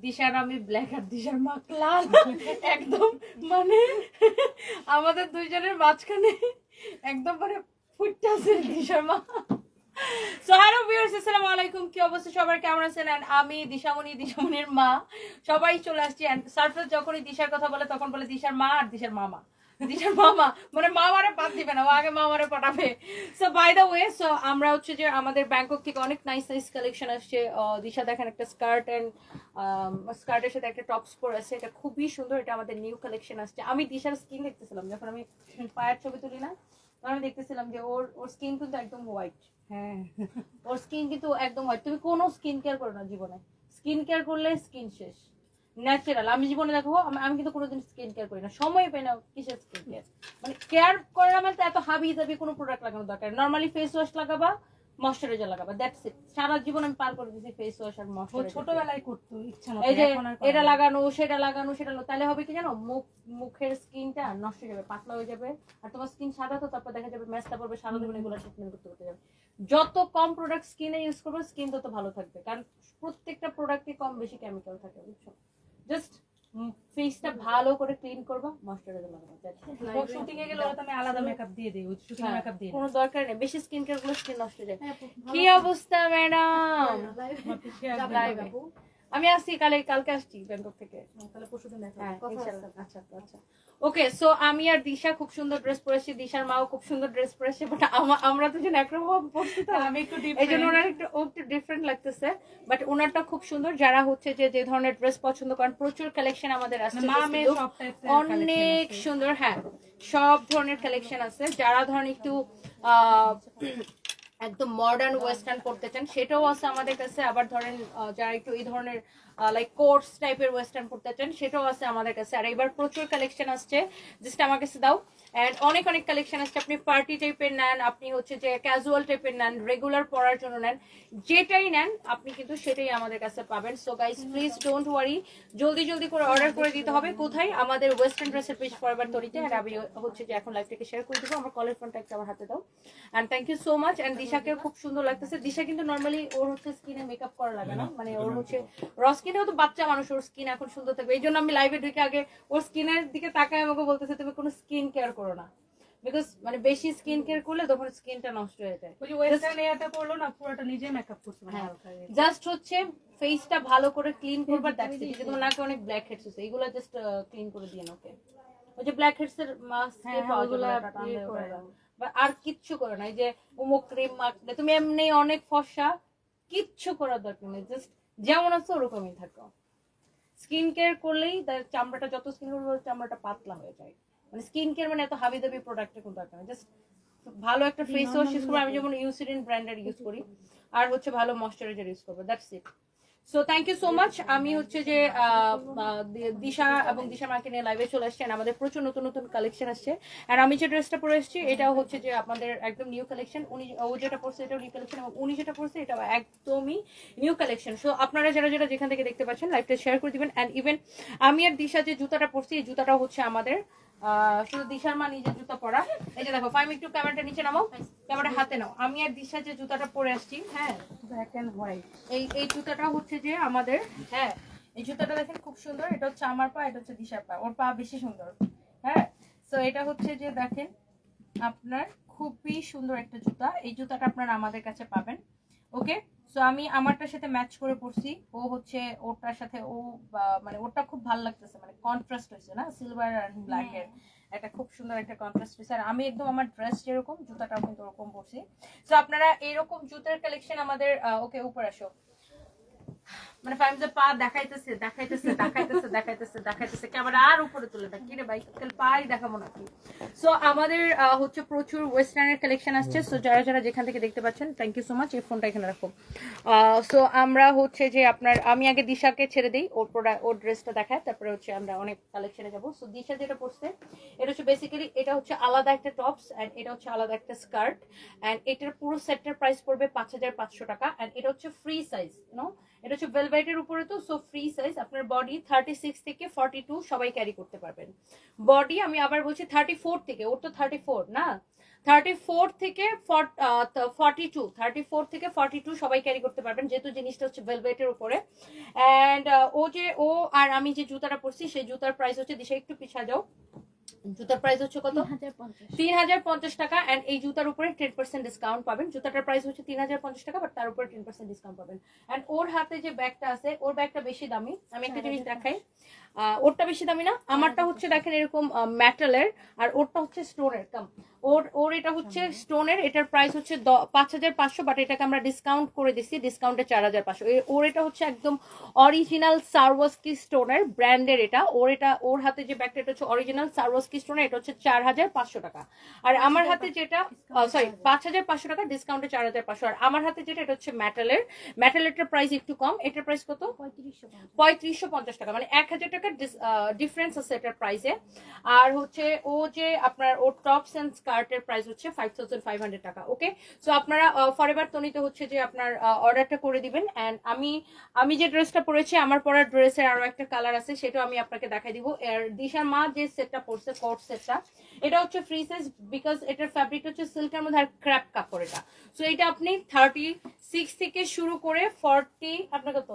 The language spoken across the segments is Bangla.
দিশার আমি ব্ল্যাক আর দিশার মা লাল একদম মানে আমাদের দুইজনের মাঝখানে একদম মানে ফুটতে আছে দিশার মা। সো হ্যালো ভিউয়ার্স, আসসালামু আলাইকুম। কি অবস্থা সবার, কেমন আছেন? এন্ড আমি দিশামণির মা সবাই চলে আসছি। এন্ড সারপ্রাইজ যখনই দিশার কথা বলে তখন বলে দিশার মা আর দিশার মামা। দিশার মামা মানে মামারে বাদ দিবে না, ও আগে মামারে পাঠাবে। So by the way, so আমরা হচ্ছে যে আমাদের ব্যাংকক থেকে অনেক নাইস নাইস কালেকশন আসছে। দিশা দেখেন একটা স্কার্ট এন্ড স্কার্টের সাথে একটা টপস পরে আছে, এটা খুবই সুন্দর। এটা আমাদের নিউ কালেকশন আসছে। আমি দিশার স্কিন দেখতেছিলাম যখন আমি পায়ের ছবি তুলি না, তখন আমি দেখতেছিলাম যে ওর স্কিন কিন্তু একদম হোয়াইট। হ্যাঁ, ওর স্কিন কিন্তু একদম হোয়াইট। তুমি কোনো স্কিন কেয়ার করো না জীবনে, স্কিন কেয়ার করলে স্কিন শেষ। ন্যাচারাল আমি জীবনে দেখো, আমি কিন্তু কোনোদিন স্কিন কেয়ার করি না, সময় পাই না। কিসের স্কিন কেয়ার, মানে কেয়ার করার মানে এত হাবি জাবি কোনো প্রোডাক্ট লাগানো দরকার। নর্মালি ফেস ওয়াশ লাগাবা, ময়শ্চারাইজার লাগাবা, দ্যাটস ইট। সারা জীবন আমি পার করে দিয়েছি ফেস ওয়াশ আর ময়শ্চারাইজার। ছোটবেলায় করতো ইচ্ছা মতো, এই যে এটা লাগানো সেটা লাগানো সেটা, তাহলে হবে কি জানো, মুখের স্কিনটা নষ্ট হয়ে যাবে, পাতলা হয়ে যাবে। আর তোমার স্কিন সাদা তো, তারপর দেখা যাবে মেস্তা পড়বে, সারা জীবন এগুলো ট্রিটমেন্ট করতে যাবে। যত কম প্রোডাক্ট স্কিনে ইউজ করবে স্কিন তত ভালো থাকবে, কারণ প্রত্যেকটা প্রোডাক্টে কম বেশি কেমিক্যাল থাকে, বুঝছো? জাস্ট ফেসটা ভালো করে ক্লিন করবা, ময়শ্চারাইজার লাগাবা। শুটিং এ গেলে ওরা আমি আলাদা মেকআপ দিয়ে দেই, ওই শুটিং মেকআপ দিয়ে কোনো দরকার নেই। বেশি স্কিন কেয়ার গুলো স্কিন নষ্ট হয়ে যায়। কি অবস্থা ম্যাডাম? আমি আসছি কালকে আসছি ব্যাংকক থেকে, তাহলে পরশুদিন দেখা হবে ইনশাআল্লাহ। আচ্ছা আচ্ছা, ওকে। সো আমি আর দিশা খুব সুন্দর ড্রেস পরেছি, দিশার মাও খুব সুন্দর ড্রেস পরেছে, বাট আমরা দুজন একরকম পরছি তো, আমি একটু এই জন্য ওনার একটু ডিফারেন্ট লাগতেছে, বাট ওনারটা খুব সুন্দর। যারা হচ্ছে যে ধরনের ড্রেস পছন্দ করেন, প্রচুর কালেকশন আমাদের আসছে, অনেক সুন্দর। হ্যাঁ, সব ধরনের কালেকশন আছে। যারা ধরেন একটু একদম মডার্ন ওয়েস্টার্ন করতে চান সেটাও আছে আমাদের কাছে। আবার ধরেন যারা একটু এই ধরনের লাইক কোর্স টাইপের ওয়েস্টার্ন করতে চান সেটাও আছে আমাদের কাছে। আর এবার প্রচুর কালেকশন আসছে, জাস্ট আমার কাছে দাও। এন্ড অনেক কালেকশন আসছে। আপনি পার্টি টাইপের নেন, আপনি হচ্ছে যে ক্যাজুয়াল টাইপের নেন, রেগুলার পরার জন্য নেন, যেটাই নেন আপনি কিন্তু সেটাই আমাদের কাছে পাবেন। So guys please don't worry, জলদি জলদি করে অর্ডার করে দিতে হবে। কোথায়? আমাদের ওয়েস্টার্ন ড্রেসের পেজ ফরওয়ার্ড তরিতে। আর আমি হচ্ছে যে এখন লাইভ থেকে শেয়ার করে দেবো। আমার কলের ফোনটা একটা আমার হাতে দাও। And thank you so much. And দিশাকে খুব সুন্দর লাগতেছে। দিশা কিন্তু নর্মালি ওর হচ্ছে স্কিনে মেকআপ করা লাগে না, মানে ওর হচ্ছে র স্কিনেও তো বাচ্চা মানুষ, ওর স্কিন এখন সুন্দর থাকবে। এই জন্য আমি লাইভে ঢুকে আগে ওর স্কিনের দিকে তাকায় আমাকে বলতেছে তুমি কোনো স্কিন কেয়ার করো না, বিকজ মানে বেশি স্কিন কেয়ার করলে তখন স্কিনটা নষ্ট হয়ে যায়। ওই ওয়েস্টার্ন এয়ারটা করলো না, পুরোটা নিজে মেকআপ করছে। হ্যাঁ, জাস্ট হচ্ছে ফেসটা ভালো করে ক্লিন করবার। That's it. তোমার নাকে অনেক ব্ল্যাক হেডস আছে, এগুলো জাস্ট ক্লিন করে দিয়ে ওকে। ওই যে ব্ল্যাক হেডস এর মাস্ক আর কিচ্ছু করে না। এই যে উমুক ক্রিম মাখলে তুমি এমনি অনেক ফর্সা, কিচ্ছু করার দরকার নেই, জাস্ট যেমন আছে ওরকমই থাকো। স্কিন কেয়ার করলেই তার চামড়াটা, যত স্কিন কেয়ার করলে চামড়াটা পাতলা হয়ে যায়। মানে স্কিন কেয়ার মানে এত হাবি দাবি প্রোডাক্টের কোনো দরকার নেই, জাস্ট ভালো একটা ফেস ওয়াশ ইউজ করবো। আমি যেমন ইউসিরিন ব্র্যান্ডের ইউজ করি, আর হচ্ছে ভালো ময়শ্চারাইজার ইউজ করবো, that's it. So thank you so much. আমি হচ্ছে যে দিশা এবং দিশা মাকে নিয়ে লাইভে চলে আসছি। আমাদের প্রচুর নতুন নতুন কালেকশন আসছে। আর আমি যে ড্রেসটা পরে এসেছি এটাও হচ্ছে যে আপনাদের একদম নিউ কালেকশন। ও যেটা পরছে এটাও নিউ কালেকশন, এবং উনি যেটা পরছে এটাও একদমই নিউ কালেকশন। সো আপনারা যারা যারা যেখান থেকে দেখতে পাচ্ছেন লাইভটা শেয়ার করে দিবেন। অ্যান্ড ইভেন আমি আর দিশা যে জুতাটা পরছি এই জুতাটাও হচ্ছে আমাদের, শুধু দিশার মা নিজের জুতা পরা। এই যে দেখো, ফাইম একটু ক্যামেরাটা নিচে নামাও, ক্যামেরা হাতে নাও। আমি আর দিশা যে জুতাটা পরে আসছি, হ্যাঁ, ব্ল্যাক এন্ড হোয়াইট, এই জুতাটা হচ্ছে যে আমাদের। হ্যাঁ, এই জুতাটা দেখেন খুব সুন্দর। এটা হচ্ছে আমার পা, এটা হচ্ছে দিশার পা, ওর পা বেশি সুন্দর। হ্যাঁ, সো এটা হচ্ছে যে দেখেন আপনার খুবই সুন্দর একটা জুতা। এই জুতাটা আপনারা আমাদের কাছে পাবেন। ওকে, সো আমি আমারটার সাথে ম্যাচ করে পরছি, ও হচ্ছে ওরটার সাথে ও মানে ওরটা খুব ভালো লাগতেছে, মানে কন্ট্রাস্ট হয়েছে না, সিলভার আর ব্ল্যাক এর একটা খুব সুন্দর একটা কন্ট্রাস্ট হয়েছে। আর আমি একদম আমার ড্রেস যেরকম জুতাটাও কিন্তু ওরকম পরছি। সো আপনারা এইরকম জুতার কালেকশন আমাদের ওকে উপর আসো, মানে ফাইমজা পা দেখাইতেছে দেখাইতেছে দেখাইতেছে দেখাইতেছে দেখাইতেছে, ক্যামেরা আর উপরে তুলে দেখ, কি রে ভাই কাল পাই দেখাবো নাকি। সো আমাদের হচ্ছে প্রচুর ওয়েস্টার্নের কালেকশন আসছে। সো যারা যারা যেখান থেকে দেখতে পাচ্ছেন থ্যাংক ইউ সো মাচ। এই ফোনটা এখানে রাখো। সো আমরা হচ্ছে যে আপনার, আমি আগে দিশাকে ছেড়ে দিই, ওর ড্রেসটা দেখায়, তারপরে হচ্ছে আমরা অনেক কালেকশনে যাবো। সো দিশা যেটা পরছে এটা হচ্ছে বেসিক্যালি, এটা হচ্ছে আলাদা একটা টপস, অ্যান্ড এটা হচ্ছে আলাদা একটা স্কার্ট, অ্যান্ড এটার পুরো সেটটার প্রাইস পড়বে 5500 টাকা। অ্যান্ড এটা হচ্ছে ফ্রি সাইজ, নো, এটা হচ্ছে ভেলভেটের উপরে তো, সো ফ্রি সাইজ। আপনার বডি 36 থেকে 42 সবাই ক্যারি করতে পারবেন। বডি আমি আবার বলছি 34 থেকে, ওর তো 34 না, 34 থেকে 42 সবাই ক্যারি করতে পারবেন, যেহেতু জিনিসটা হচ্ছে ভেলভেটের উপরে। অ্যান্ড ও আর আমি যে জুতাটা পরছি সেই জুতার প্রাইস হচ্ছে, দিশা একটু পিছা যাও, জুতার প্রাইস হচ্ছে কত? 3050 টাকা। এন্ড এই জুতার উপরে 10% ডিসকাউন্ট পাবেন। জুতাটার প্রাইস হচ্ছে 3050 টাকা, বাট তার উপরে 10% ডিসকাউন্ট পাবেন। এন্ড ওর হাতে যে ব্যাগটা আছে, ওর ব্যাগটা বেশি দামি। আমি একটা জিনিস দেখাই, ওরটা বেশি দামি না, আমারটা হচ্ছে দেখেন এরকম মেটালের, আর ওরটা হচ্ছে স্টোনের। ওর এটা হচ্ছে স্টোনের, এটার প্রাইস হচ্ছে 5500, বাট এটাকে আমরা ডিসকাউন্ট করে দিচ্ছি, ডিসকাউন্টে 4500। ওর এটা হচ্ছে একদম অরিজিনাল সারওয়াস্কি স্টোনের ব্র্যান্ডের এটা। ওর হাতে যে ব্যাগটা এটা হচ্ছে অরিজিনাল সারওয়াস্কি স্টোনের, এটা হচ্ছে 4500 টাকা। আর আমার হাতে যেটা, সরি 5500 টাকা, ডিসকাউন্টে 4500। আর আমার হাতে যেটা, এটা হচ্ছে মেটালেরটার প্রাইস একটু কম। এটার প্রাইস কত? 3550 টাকা, মানে 1000 টাকা ডিফারেন্স আছে এটার প্রাইসে। আর হচ্ছে ও যে আপনার ওর টপস এন্ড স্কার্টের প্রাইস হচ্ছে 5500 টাকা। ওকে, সো আপনারা ফরএভার তনিতে হচ্ছে যে আপনার অর্ডারটা করে দিবেন। এন্ড আমি যে ড্রেসটা পরেছি, আমার পরা ড্রেসের আরো একটা কালার আছে, সেটাও আমি আপনাকে দেখাই দিব। আর দিশার মা যে সেটটা পরছে, কোট সেটটা, এটা হচ্ছে ফ্রি সাইজ, বিকজ এটার ফ্যাব্রিক হচ্ছে সিল্কের মধ্যে আর ক্র্যাপ কাপড় এটা। সো এটা আপনি 36 থেকে শুরু করে 40, আপনার কত?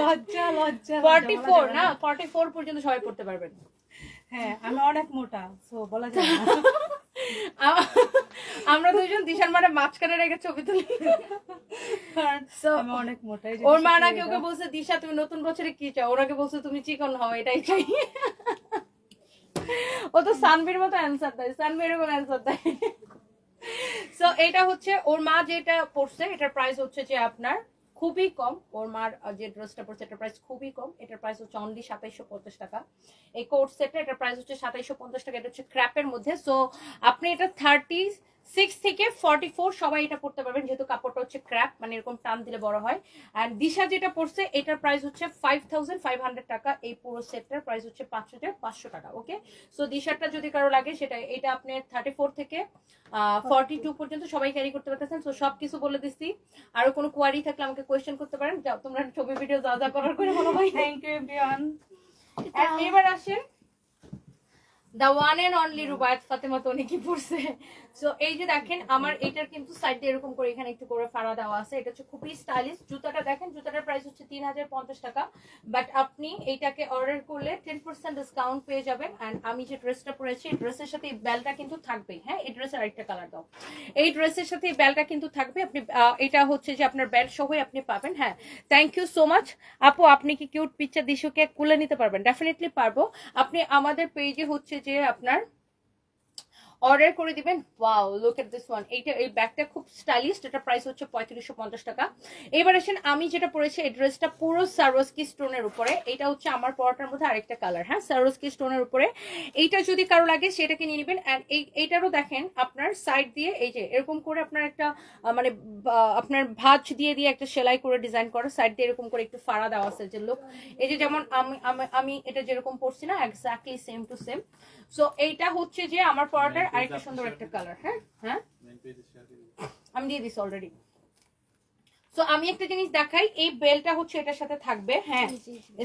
লজ্জা লজ্জা 44 না, 44 পর্যন্ত সবাই পড়তে পারবেন। হ্যাঁ, আমি অনেক মোটা, সো বলা যায় না। আমরা দুইজন দিশার মারে মাঝখানে রেখে ছবি তুলি, আমি অনেক মোটা। ওর মা নাকি ওকে বলছে, দিশা তুমি নতুন বছরে কি চাও? ওনাকে বলছে তুমি চিকন হও, এটাই চাই। ও তো সানবির মতো অ্যান্সার দেয়, সানবির এরকম অ্যান্সার দেয়। সো এটা হচ্ছে ওর মা যেটা পড়ছে, এটার প্রাইস হচ্ছে যে আপনার খুবই কম। ওর মার যে ড্রেসটা পড়ছে এটার প্রাইস খুবই কম, এটার প্রাইস হচ্ছে অনলি 2750 টাকা। এই কোট সেটটা এটার প্রাইস হচ্ছে 2750 টাকা। এটা হচ্ছে ক্র্যাপের মধ্যে। সো আপনি এটা 36 থেকে 44 সবাই এটা পড়তে পারবেন, যেহেতু কাপড়টা হচ্ছে ক্র্যাপ, মানে এরকম টান দিলে বড় হয়। এন্ড দিশা যেটা পড়ছে এটার প্রাইস হচ্ছে 5500 টাকা। এই পুরো সেটটার প্রাইস হচ্ছে 5500 টাকা। ওকে, সো দিশারটা যদি কারো লাগে, সেটা এটা আপনি 34 থেকে 42 পর্যন্ত সবাই ক্যারি করতে পারতেছেন। সো সবকিছু বলে দিচ্ছি। আরো কোনো কোয়ারি থাকলে আমাকে কোয়েশ্চেন করতে পারেন। যাও তোমরা ছবি ভিডিও যা যা করার করে বলো ভাই। Thank you everyone. এবার আসেন the one and only Rubaiyat Fatema Toni কি পড়ছে। সো এই যে দেখেন, আমার এটার কিন্তু সাইড দিয়ে এরকম করে এখানে একটু করে ফাড়া দেওয়া আছে। এটা হচ্ছে খুবই স্টাইলিশ। জুতাটা দেখেন, জুতাটার প্রাইস হচ্ছে 3050 টাকা, বাট আপনি এইটাকে অর্ডার করলে 10% ডিসকাউন্ট পেয়ে যাবেন। এন্ড আমি যে ড্রেসটা পরেছি, এই ড্রেসের সাথে এই বেলটা কিন্তু থাকবেই। হ্যাঁ, এই ড্রেসের আরেকটা কালার দাও। এই ড্রেসের সাথে এই বেলটা কিন্তু থাকবে। আপনি এটা হচ্ছে যে আপনার বেল্ট সহই আপনি পাবেন। হ্যাঁ, থ্যাংক ইউ সো মাচ আপু। আপনি কি কিউট পিকচার দিশুকে কুলে নিতে পারবেন? ডেফিনেটলি পারবো। আপনি আমাদের পেজে হচ্ছে যে আপনার অর্ডার করে দিবেন। Wow, look at this one. এই ব্যাগটা খুব স্টাইলিশ, এটা প্রাইস হচ্ছে 3550 টাকা। এবার আসেন, আমি যেটা পরেছি এই ড্রেসটা পুরো সারোস্কি স্টোনের উপরে। এটা হচ্ছে আমার পরাটার মধ্যে আরেকটা কালার। হ্যাঁ, সারোস্কি স্টোনের উপরে। এইটা যদি কারো লাগে সেটাকে নিয়ে নেবেন। এন্ড এইটারও দেখেন আপনার সাইড দিয়ে এই যে এরকম করে আপনার একটা মানে আপনার ভাঁজ দিয়ে দিয়ে একটা সেলাই করে ডিজাইন করা, সাইড দিয়ে এরকম করে একটু ফাড়া দেওয়া আছে যে লুক। এই যে যেমন আমি এটা যেরকম পরছি না, exactly same to same. So এইটা হচ্ছে যে আমার পরাটার আরেকটা সুন্দর একটা কালার। হ্যাঁ হ্যাঁ, আমি দিয়ে দিছি অলরেডি। সো আমি একটা জিনিস দেখাই, এই বেলটা হচ্ছে এটার সাথে থাকবে। হ্যাঁ,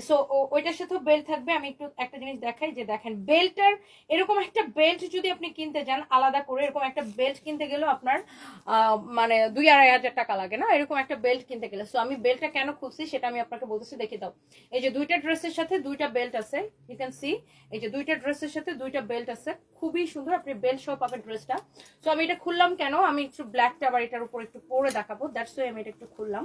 সো ওইটার সাথে বেল্ট থাকবে। আমি একটু একটা জিনিস দেখাই, যে দেখেন বেল্টটার এরকম একটা বেল্ট যদি আপনি কিনতে যান আলাদা করে, এরকম একটা বেল্ট কিনতে গেলেও আপনার মানে 2-2.5 টাকা লাগে না, এরকম একটা বেল্ট কিনতে গেলে। সো আমি বেল্টটা কেন খুঁজছি সেটা আমি আপনাকে বলতেছি, দেখে দাও। এই যে দুইটা ড্রেসের সাথে দুইটা বেল্ট আছে, ইউ ক্যান সি। এই যে দুইটা ড্রেসের সাথে দুইটা বেল্ট আছে, খুবই সুন্দর। আপনি বেল্ট সহ পাবেন ড্রেসটা। সো আমি এটা খুললাম কেন, আমি একটু ব্ল্যাকটা আবার এটার উপর একটু পরে দেখাবো, দ্যাটস ওয়াই আমি এটা একটু খুললাম।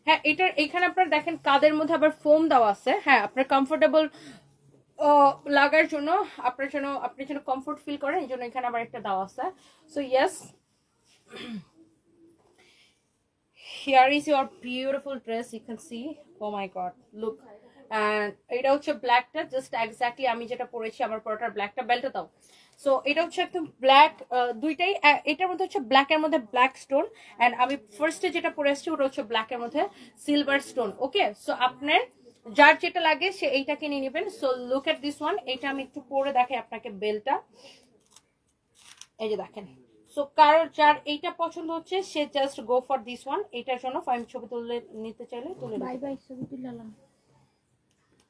হ্যাঁ, এটার এখানে আপনারা দেখেন কাদের মধ্যে আবার ফোম দেওয়া আছে। হ্যাঁ, আপনার কমফোর্টেবল লাগার জন্য, আপনি যেন কমফোর্ট ফিল করেন, এই জন্য এখানে আবার একটা দেওয়া আছে। So yes, here is your beautiful dress, you can see. Oh my god, look. And এটা হচ্ছে ব্ল্যাকটা, জাস্ট এক্স্যাক্টলি আমি যেটা পরেছি আমার পরাটার ব্ল্যাকটা। বেল্টটা দাও। সো এটা হচ্ছে একদম ব্ল্যাক, দুইটাই এটার মধ্যে হচ্ছে ব্ল্যাকের মধ্যে ব্ল্যাক স্টোন, এন্ড আমি ফার্স্টে যেটা পরে আসছি ওটা হচ্ছে ব্ল্যাকের মধ্যে সিলভার স্টোন। ওকে, সো আপনার যার যেটা লাগে সে এইটাকে নিয়ে নেবেন। So look at this one. এটা আমি একটু পরে দেখাই আপনাকে বেলটা। এই যে দেখেন। সো কারোর যার এইটা পছন্দ হচ্ছে সে just go for this one. এটার জন্য আমি ছবি তুলে নিতে চাইলে তুলে বাই বাই, ছবি তুললাম।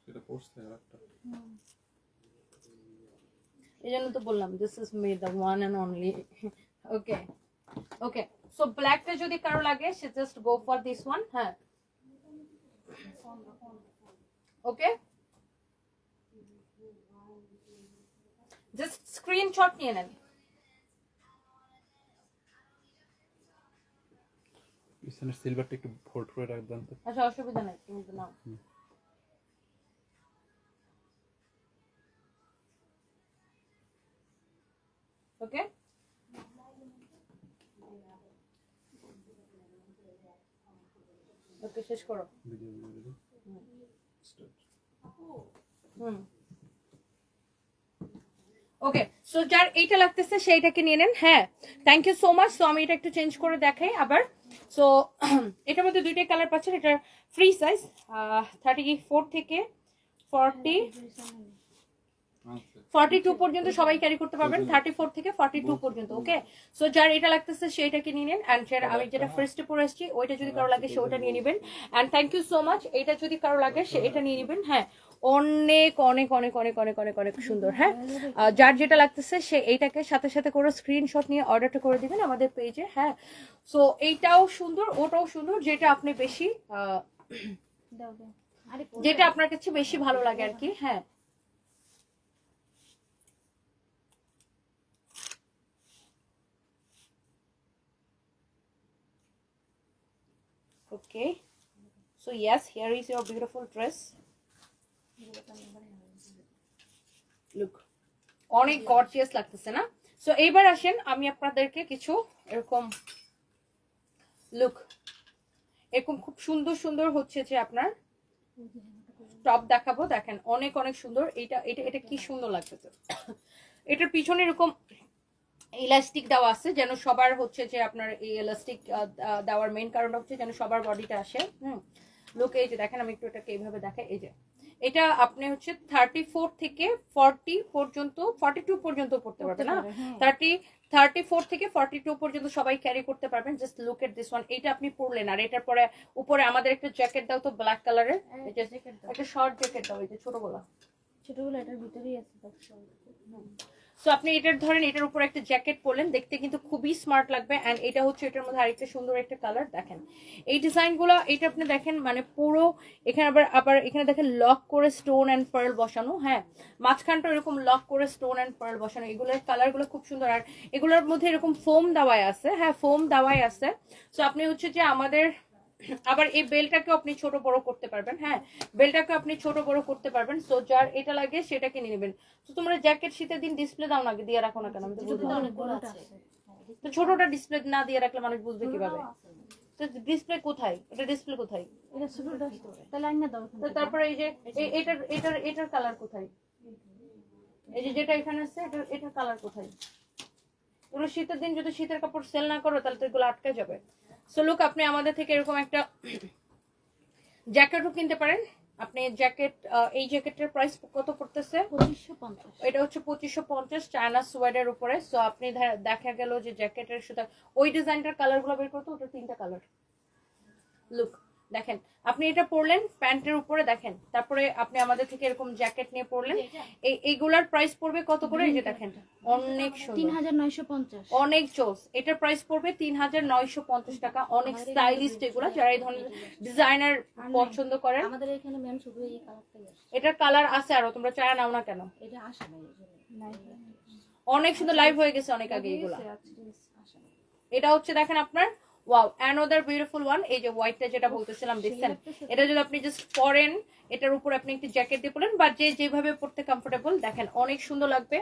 এটা পোস্ট দেয় একটা। এই জন্য তো বললাম this is me the one and only. Okay okay, so ব্ল্যাকটা যদি কারো লাগে সে just go for this one. হ্যাঁ ওকে, জাস্ট স্ক্রিনশট নিয়ে নেন। পিছনের সিলভারটা একটু ফোল্ড করে রাখবেন তো। আচ্ছা অসুবিধা নাই, তুমি তো নাও। ওকে ওকে, শেষ করো। ওকে, সো যার এইটা লাগতেছে সেইটাকে নিয়ে নেন। হ্যাঁ thank you so much. So আমি এটা একটু চেঞ্জ করে দেখাই আবার। সো এটার মধ্যে দুইটাই কালার পাচ্ছেন। এটার ফ্রি সাইজ 34 থেকে 42 পর্যন্ত সবাই ক্যারি করতে পারবেন, 34 থেকে 42 পর্যন্ত। ওকে, সো যার এটা লাগতেছে সেইটাকে নিয়ে নেন। অ্যান্ড আমি যেটা ফার্স্টে পরে আসছি ওইটা যদি কারো লাগে সে ওইটা নিয়ে নেবেন। And thank you so much. এটা যদি কারো লাগে সে এটা নিয়ে নেবেন। হ্যাঁ অনেক অনেক অনেক অনেক অনেক অনেক অনেক সুন্দর। হ্যাঁ যার যেটা লাগতেছে সে এইটাকে সাথে সাথে করে স্ক্রিনশট নিয়ে অর্ডারটা করে দিবেন আমাদের পেজে। হ্যাঁ সো এইটাও সুন্দর ওটাও সুন্দর, যেটা আপনি বেশি যেটা আপনার কাছে বেশি ভালো লাগে আর কি। হ্যাঁ okay, so yes, here is your beautiful dress. Look, অনেক গর্জিয়াস লাগতেছে না? সো এইবার আসেন আমি আপনাদেরকে কিছু এরকম লুক, এরকম খুব সুন্দর সুন্দর হচ্ছে যে আপনার টপ দেখাবো। দেখেন অনেক অনেক সুন্দর। এটা এটা এটা কি সুন্দর লাগতেছে। এটার পিছনে এরকম ইলাস্টিক দেওয়া আছে যেন সবার হচ্ছে যে আপনার এই ইলাস্টিক দেওয়ার মেইন কারণটা হচ্ছে যেন সবার বডিটা আসে। লুক এই যে দেখেন আমি একটু এটাকে এইভাবে দেখাই। এই যে এটা আপনি হচ্ছে 34 থেকে 40 পর্যন্ত 42 পর্যন্ত পড়তে পারবেন না, 34 থেকে 42 পর্যন্ত সবাই ক্যারি করতে পারবেন। Just look at this one. এটা আপনি পরলেন আর এটার পরে উপরে আমাদের একটা জ্যাকেট দাও তো ব্ল্যাক কালারের, একটা শর্ট জ্যাকেট দাও। এই যে ছোটগুলো এটার ভিতরেই আছে। সো আপনি এটার ধরেন এটার উপর একটা জ্যাকেট পরলেন, দেখতে কিন্তু খুবই স্মার্ট লাগবে। এন্ড এটা হচ্ছে এটার মধ্যে আরেকটা সুন্দর একটা কালার। দেখেন এই ডিজাইনগুলো, এটা আপনি দেখেন মানে পুরো এখানে আবার এখানে দেখেন লক করে স্টোন এন্ড পার্ল বসানো। হ্যাঁ মাঝখানটা এরকম লক করে স্টোন এন্ড পার্ল বসানো। এগুলোর কালারগুলো খুব সুন্দর। আর এগুলোর মধ্যে এরকম ফোম দেওয়াই আছে। হ্যাঁ ফোম দেওয়াই আছে। সো আপনি হচ্ছে যে আমাদের আবার এই বেলটাকেও আপনি ছোট বড় করতে পারবেন। হ্যাঁ বেলটাকে আপনি ছোট বড় করতে পারবেন। সো যার এটা লাগে সেটা কিনে নেবেন। তো তোমরা জ্যাকেট শীতের দিন ডিসপ্লে দাও না, দিয়ে রাখো না কেন? আমি তো বুঝলাম তো ছোটটা ডিসপ্লে না দিয়ে রাখলে মানুষ বুঝবে কিভাবে? তো ডিসপ্লে কোথায়? এটা ডিসপ্লে কোথায়? এটা ছোটটা তাহলে আইনা দাও। তো তারপরে এই যে এটার কালার কোথায়? এই যে যেটা এখানে আছে এটার কালার কোথায়? এগুলো শীতের দিন যদি শীতের কাপড় সেল না করো তাহলে তো এগুলো আটকে যাবে। সো লুক আপনি আমাদের থেকে এরকম একটা জ্যাকেটও কিনতে পারেন। আপনি জ্যাকেট, এই জ্যাকেটের প্রাইস কত পড়তেছে? 2550। এটা হচ্ছে 2550 চায়না সোয়েডের উপরে। সো আপনি দেখা গেল যে জ্যাকেটের সুতা ওই ডিজাইনটার কালারগুলো বের করতে, ওটা 3টা কালার। লুক দেখেন আপনি এটা পরলেন প্যান্টের উপরে, দেখেন তারপরে আপনি আমাদের থেকে এরকম জ্যাকেট নিয়ে পরলেন। এইগুলার প্রাইস পড়বে কত করে? এই যে দেখেন অনেক সুন্দর, 3950। অনেক জোস। এটার প্রাইস পড়বে 3950 টাকা। অনেক স্টাইলিস্ট এগুলো, যারা এই ধরনের ডিজাইনার পছন্দ করেন। আমাদের এখানে ম্যাম শুধু এই কালারটাই আছে। এটার কালার আছে আরো, তোমরা চায় নাও না কেন? এটা আসে নাই। অনেক সুন্দর লাইভ হয়ে গেছে অনেক আগে এগুলো। এটা হচ্ছে দেখেন আপনার ওয়াও অ্যানাদার বিউটিফুল ওয়ান। এই যে হোয়াইটটা যেটা বলতেছিলাম দেখছেন, এটা যদি আপনি জাস্ট পরেন এটার উপর আপনি একটু জ্যাকেট দিয়ে পরলেন বা যেভাবে পরতে কমফোর্টেবল, দেখেন অনেক সুন্দর লাগবে।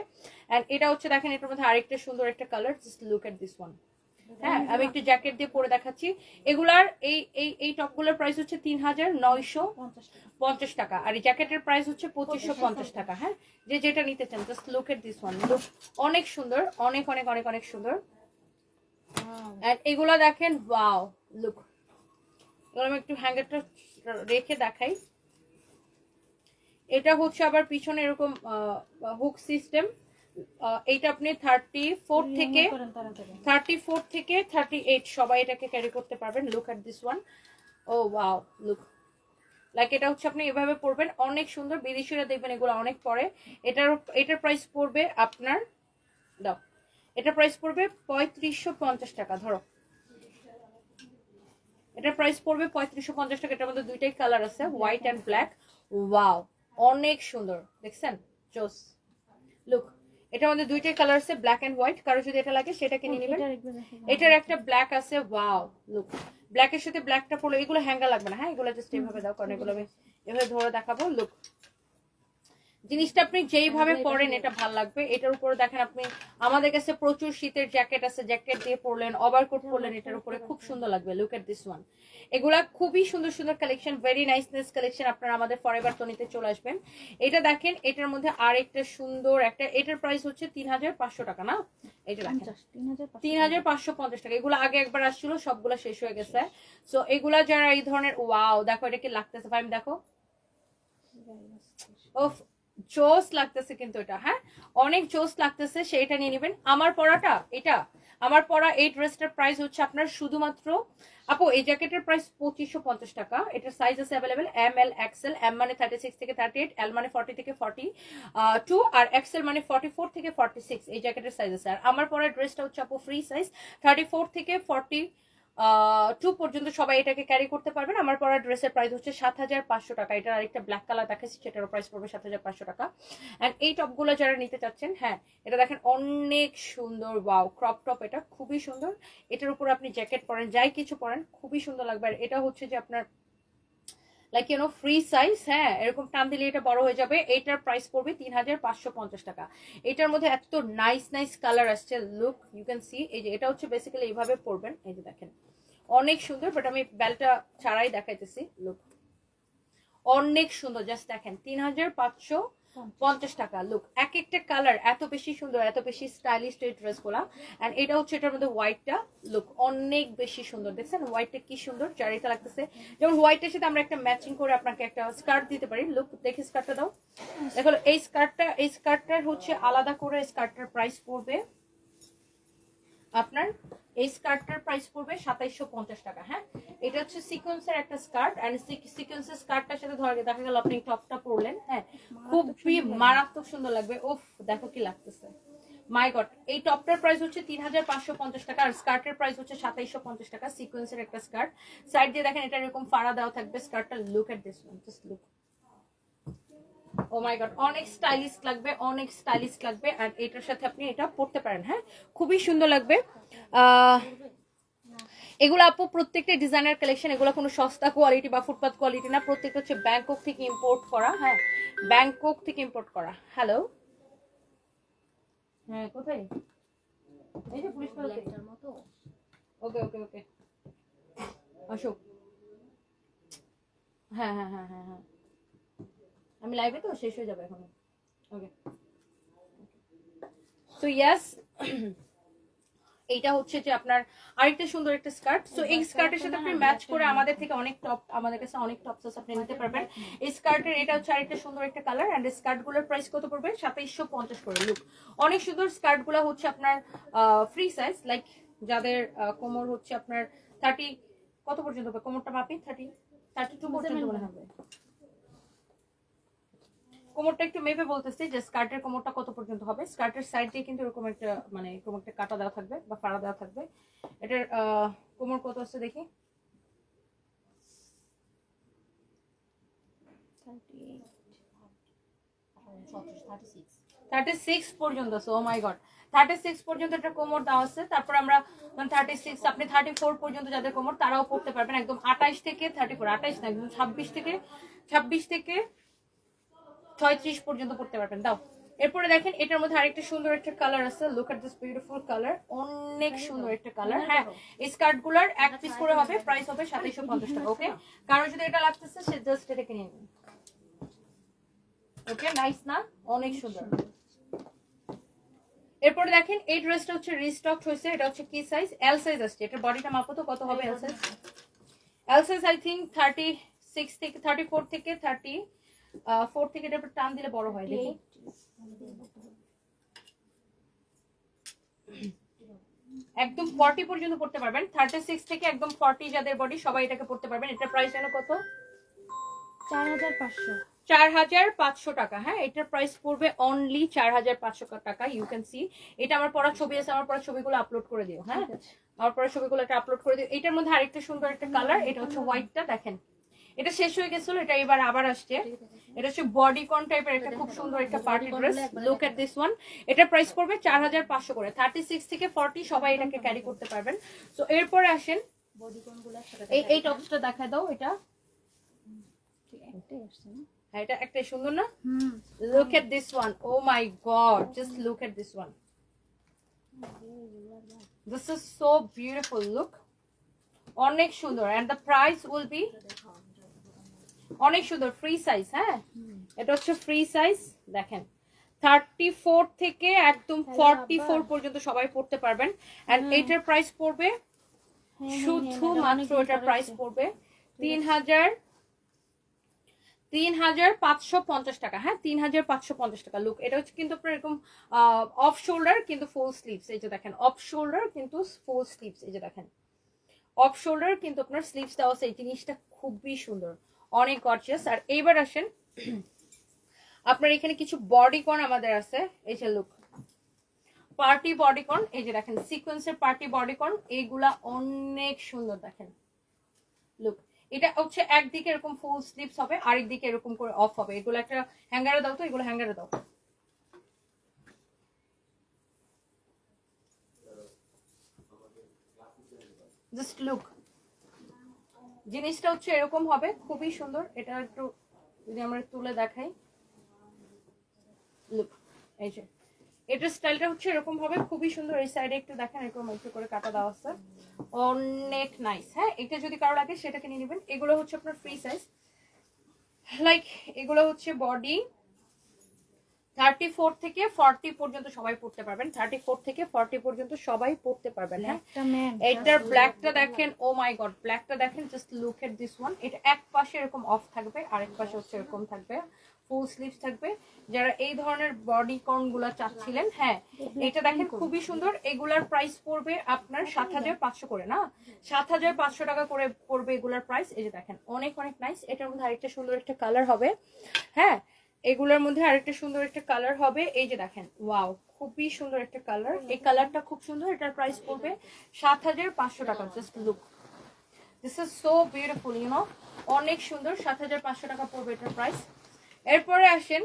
এন্ড এটা হচ্ছে দেখেন এটার মধ্যে আরেকটা সুন্দর একটা colour. Just look at this one. হ্যাঁ আমি একটু জ্যাকেট দিয়ে পরে দেখাচ্ছি। এগুলার এই টপগুলোর প্রাইস হচ্ছে 3950 টাকা আর এই জ্যাকেটের প্রাইস হচ্ছে 2550 টাকা। হ্যাঁ যেটা নিতে চান just look at this one. Look অনেক সুন্দর, অনেক অনেক অনেক অনেক সুন্দর। এন্ড এগুলা দেখেন ওয়াও লুক। এগুলো আমি একটু হ্যাঙ্গারটা রেখে দেখাই। এটা হচ্ছে আবার পিছনে এরকম হুক সিস্টেম। এইটা আপনি 34 থেকে 38 সবাই এটাকে ক্যারি করতে পারবেন। Look at this one. Oh wow look like এটা হচ্ছে আপনি এভাবে পরবেন, অনেক সুন্দর। বিদেশিরা দেখবেন এগুলো অনেক পরে। এটার প্রাইস পড়বে আপনার, দাও, এটার প্রাইস পড়বে 3550 টাকা। ধরো এটার প্রাইস পড়বে 3550 টাকা। এটার মধ্যে দুইটাই কালার আছে, হোয়াইট অ্যান্ড ব্ল্যাক। ওয়াও, অনেক সুন্দর, দেখছেন? জোস লুক। এটার মধ্যে দুইটাই কালার আছে, ব্ল্যাক এন্ড হোয়াইট। কারো যদি এটা লাগে সেটা কিনে নেবেন। এটার একটা ব্ল্যাক আছে, ওয়াও লুক। ব্ল্যাকের সাথে ব্ল্যাকটা পরলে, এগুলো হ্যাঙ্গা লাগবে না, হ্যাঁ এগুলো জাস্ট এইভাবে দাও, কারণ এগুলো আমি এভাবে ধরে দেখাবো। লুক, জিনিসটা আপনি যেইভাবে পরেন এটা ভালো লাগবে। এটার উপরে দেখেন আপনি, আমাদের কাছে প্রচুর শীতের জ্যাকেট আছে, জ্যাকেট দিয়ে পরলেন, ওভারকোট পরলেন, এটার উপরে খুব সুন্দর লাগবে। Look at this one. এগুলা খুবই সুন্দর সুন্দর কালেকশন, ভেরি নাইসনেস কালেকশন। আপনারা আমাদের ফরএভার টনিতে চলে আসবেন। এটা দেখেন, এটার মধ্যে আরেকটা সুন্দর একটা, এটার প্রাইস হচ্ছে 3500 টাকা না, এটা দেখেন 3550 টাকা। এগুলো আগে একবার আসছিল, সবগুলা শেষ হয়ে গেছে। সো এগুলা যারা এই ধরনের, ওয়াও দেখো এটা কি লাগতেছে ভাই, দেখো ওফ, জোস লাগতেছে কিন্তু এটা, হ্যাঁ অনেক জোস লাগতেছে। সেটা নিয়ে নেবেন। আমার পরাটা এটা, আমার পরা এই ড্রেসটার প্রাইস হচ্ছে আপনার শুধুমাত্র, আপু এই জ্যাকেটের প্রাইস 2550 টাকা। এটার সাইজ আছে অ্যাভেলেবেল এম, এল, এক্সেল। এম মানে 36 থেকে 38, এল মানে 40 থেকে 42, আর এক্সেল মানে 44 থেকে 46। এই জ্যাকেটের সাইজ আছে। আর আমার পরা ড্রেসটা হচ্ছে আপু ফ্রি সাইজ, 34 থেকে 42 পর্যন্ত সবাই এটাকে ক্যারি করতে পারবেন। আমার পরা ড্রেসের প্রাইস হচ্ছে 7500 টাকা। এটার আরেকটা ব্ল্যাক কালার দেখাচ্ছি, সেটারও প্রাইস পড়বে 7500 টাকা। এন্ড এই টপগুলো যারা নিতে চাচ্ছেন, হ্যাঁ এটা দেখেন অনেক সুন্দর, ওয়াও ক্রপ টপ, এটা খুবই সুন্দর। এটার উপর আপনি জ্যাকেট পরেন, যাই কিছু পরেন, খুবই সুন্দর লাগবে। আর এটা হচ্ছে যে আপনার like you know free size, হ্যাঁ এরকম টান দিলে এটা বড় হয়ে যাবে। এটার প্রাইস পড়বে 3550 টাকা। এটার মধ্যে এত নাইস নাইস কালার আসছে, লুক ইউ ক্যান সি। এই যে এটা হচ্ছে বেসিক্যালি এইভাবে পরবেন, এই যে দেখেন অনেক সুন্দর। বাট আমি বেলটা ছাড়াই দেখাইতেছি, লুক অনেক সুন্দর। জাস্ট দেখেন 3550 টাকা। লুক এক একটা কালার এত বেশি সুন্দর, এত বেশি স্টাইলিশ এই ড্রেস গুলা। এন্ড এটা হচ্ছে এটার মধ্যে হোয়াইটটা, লুক অনেক বেশি সুন্দর। দেখছেন হোয়াইটটা কি সুন্দর, চারিটা লাগতেছে। যেমন হোয়াইটের সাথে আমরা একটা ম্যাচিং করে আপনাকে একটা স্কার্ট দিতে পারি। লুক দেখি স্কার্টটা দাও, দেখো এই স্কার্টটার হচ্ছে আলাদা করে স্কার্টটার প্রাইস পড়বে আপনার, এই স্কার্টটার প্রাইস পড়বে 2750 টাকা। হ্যাঁ এটা হচ্ছে সিকোয়েন্সের একটা স্কার্ট, এন্ড সিকোয়েন্সের স্কার্টটার সাথে ধরে দেখা গেল আপনি টপটা পরলেন, হ্যাঁ খুবই মারাত্মক সুন্দর লাগবে। ওফ দেখো কি লাগতেছে, মাই গড। এই টপটার প্রাইস হচ্ছে 3550 টাকা, আর স্কার্টের প্রাইস হচ্ছে 2750 টাকা। সিকোয়েন্সের একটা স্কার্ট, সাইড দিয়ে দেখেন এটা এরকম ফাড়া দেওয়া থাকবে স্কার্টটা। Look at this one, just look, oh my God অনেক স্টাইলিশ লাগবে, অনেক স্টাইলিশ লাগবে। আর এটার সাথে আপনি এটা পরতে পারেন, হ্যাঁ খুবই সুন্দর লাগবে। এগুলো আপু প্রত্যেকটা ডিজাইনার কালেকশন, এগুলো কোনো সস্তা কোয়ালিটি বা ফুটপাথ কোয়ালিটি না, প্রত্যেকটা হচ্ছে ব্যাংকক থেকে ইম্পোর্ট করা। হ্যাঁ ব্যাংকক থেকে ইম্পোর্ট করা। হ্যালো, হ্যাঁ কোথায়, এই যে পুলিশ পালার মতো। ওকে ওকে ওকে আসো, হ্যাঁ হ্যাঁ হ্যাঁ হ্যাঁ হ্যাঁ আমি লাইভে তো, শেষ হয়ে যাবে এখন। ওকে সো ইয়েস, এইটা হচ্ছে যে আপনার আরেকটা সুন্দর একটা স্কার্ট। সো এই স্কার্টের সাথে আপনি ম্যাচ করে আমাদের থেকে অনেক টপ, আমাদের কাছে অনেক টপস আছে, আপনি নিতে পারবেন। এই স্কার্টের এটা হচ্ছে আরেকটা সুন্দর একটা কালার। এন্ড স্কার্ট গুলোর প্রাইস কত পড়বে? 2750 করে। লুক অনেক সুন্দর স্কার্ট গুলো হচ্ছে আপনার ফ্রি সাইজ, লাইক যাদের কোমর হচ্ছে আপনার 30 কত পর্যন্ত হবে, কোমরটা মাপি 32 পর্যন্ত মনে হবে। কোমরটা একটু মেপে বলতেছি যে স্কার্টের কোমরটা কত পর্যন্ত হবে। স্কার্টের সাইড দিয়ে কিন্তু এরকম একটা মানে এরকম একটা কাটা দেওয়া থাকবে বা ফাড়া দেওয়া থাকবে। এটার কোমর কত আছে দেখি, 36 পর্যন্ত আছে। ও মাই গড 36 পর্যন্ত একটা কোমর দেওয়া আছে। তারপর আমরা 36 আপনি 34 পর্যন্ত যাদের কোমর তারাও পড়তে পারবেন, একদম 28 থেকে 34, 28 না একদম 26 থেকে 36 পর্যন্ত পড়তে পারবেন। দাও এরপরে দেখেন এটার মধ্যে আরেকটা সুন্দর একটা কালার আছে। Look at this beautiful colour, অনেক সুন্দর একটা কালার। হ্যাঁ এই স্কার্ট গুলার এক পিস করে হবে, প্রাইস হবে 2750 টাকা। ওকে কারো যদি এটা লাগতেছে সে জাস্ট এটা কিনে নেবেন। ওকে নাইস না, অনেক সুন্দর। এরপরে দেখেন এই ড্রেসটা হচ্ছে রিস্টক হয়েছে। এটা হচ্ছে কি সাইজ? এল সাইজ আসছে। এটার বডিটা মাপো তো কত হবে L size? L size I think 36 থেকে 34 থেকে 34 থেকে এটা টান দিলে বড় হয় দেখি। একদম 40 পর্যন্ত পড়তে পারবেন। 36 থেকে একদম 40 যাদের বডি সবাই এটাকে পড়তে পারবেন। এটার প্রাইস যেন কত? 4500 4500 টাকা। হ্যাঁ, এটার প্রাইস পড়বে অনলি 4500 টাকা। ইউ ক্যান সি, এটা আমার পড়া ছবি আছে, আমার পড়া ছবিগুলো আপলোড করে দিও। হ্যাঁ, আমার পড়া ছবিগুলো একটা আপলোড করে দিও। এটার মধ্যে আরেকটা সুন্দর একটা কালার, এটা হচ্ছে হোয়াইটটা, দেখেন এটা শেষ হয়ে গেছিল, এটা এবার আবার আসছে। এটা হচ্ছে বডিকন টাইপের একটা খুব সুন্দর একটা party dress. Look at this one. এটা প্রাইস পড়বে 4500 করে। 36 থেকে 40 সবাই এটাকে ক্যারি করতে পারবেন। সো এরপরে আসেন, এই টপসটা দেখায় দাও। এটা হ্যাঁ, এটা একটা সুন্দর না? Look at this one. Oh my god, just look at this one. This is so beautiful. Look, অনেক সুন্দর। And the price will be অনেক সুন্দর, ফ্রি সাইজ। হ্যাঁ, এটা হচ্ছে ফ্রি সাইজ। দেখেন 34 থেকে একদম 44 পর্যন্ত সবাই পড়তে পারবেন। এন্ড এটার প্রাইস পড়বে শুধু মাত্র, এটার প্রাইস পড়বে 3550 টাকা। হ্যাঁ, 3550 টাকা। লুক, এটা হচ্ছে কিন্তু আপনার এরকম অফ শোল্ডার কিন্তু ফুল স্লিভস। এই যে দেখেন, অফ শোল্ডার কিন্তু ফুল স্লিভস। এই যে দেখেন, অফ শোল্ডার কিন্তু আপনার স্লিভস দেওয়া আছে। এই জিনিসটা খুবই সুন্দর, অনেক গর্জিয়াস। আর এইবার আসেন, আপনার এখানে কিছু বডিকন আমাদের আছে। এই যে লুক, পার্টি বডিকন। এই যে দেখেন, সিকোয়েন্সের পার্টি বডিকন, এইগুলা অনেক সুন্দর। দেখেন লুক, এটা হচ্ছে একদিকে এরকম ফুল স্লিভস হবে, আরেক দিকে এরকম করে অফ হবে। এগুলো একটা হ্যাঙ্গারে দাও তো, এগুলো হ্যাঙ্গারে দাও। জাস্ট লুক, জিনিসটা হচ্ছে এরকম হবে, খুবই সুন্দর। এটা একটু যদি আমরা তুলে দেখাই, লুক, এই যে এটার স্টাইলটা হচ্ছে এরকম হবে, খুবই সুন্দর। এই সাইডে একটু দেখেন, এরকম একটু করে কাটা দেওয়া আছে, অনেক নাইস। হ্যাঁ, এটা যদি কারো লাগে সেটাকে নিয়ে নেবেন। এগুলো হচ্ছে আপনার ফ্রি সাইজ। লাইক এগুলো হচ্ছে বডি 34 থেকে 40 পর্যন্ত সবাই পড়তে পারবেন। 34 থেকে 40 পর্যন্ত সবাই পড়তে পারবেন। হ্যাঁ, এটার ব্ল্যাকটা দেখেন, ও মাই গড, ব্ল্যাকটা দেখেন, just look at this one. এটা এক পাশে এরকম অফ থাকবে, আরেক পাশে হচ্ছে এরকম থাকবে, ফুল স্লিভস থাকবে। যারা এই ধরনের বডি কর্ন গুলা চাচ্ছিলেন, হ্যাঁ, এটা দেখেন খুবই সুন্দর। এগুলার প্রাইস পড়বে আপনার 7500 করে, না 7500 টাকা করে পড়বে এগুলার প্রাইস। এই যে দেখেন, অনেক অনেক নাইস। এটার মধ্যে আরেকটা সুন্দর একটা কালার হবে। হ্যাঁ, এগুলোর মধ্যে আরেকটা সুন্দর একটা কালার হবে। এই যে দেখেন, ওয়াও, খুবই সুন্দর একটা কালার। এই কালারটা খুব সুন্দর। এটার প্রাইস পড়বে 7500 টাকা। Just look, this is so beautiful, you know, অনেক সুন্দর। 7500 টাকা পড়বে এটার প্রাইস। এরপরে আসেন,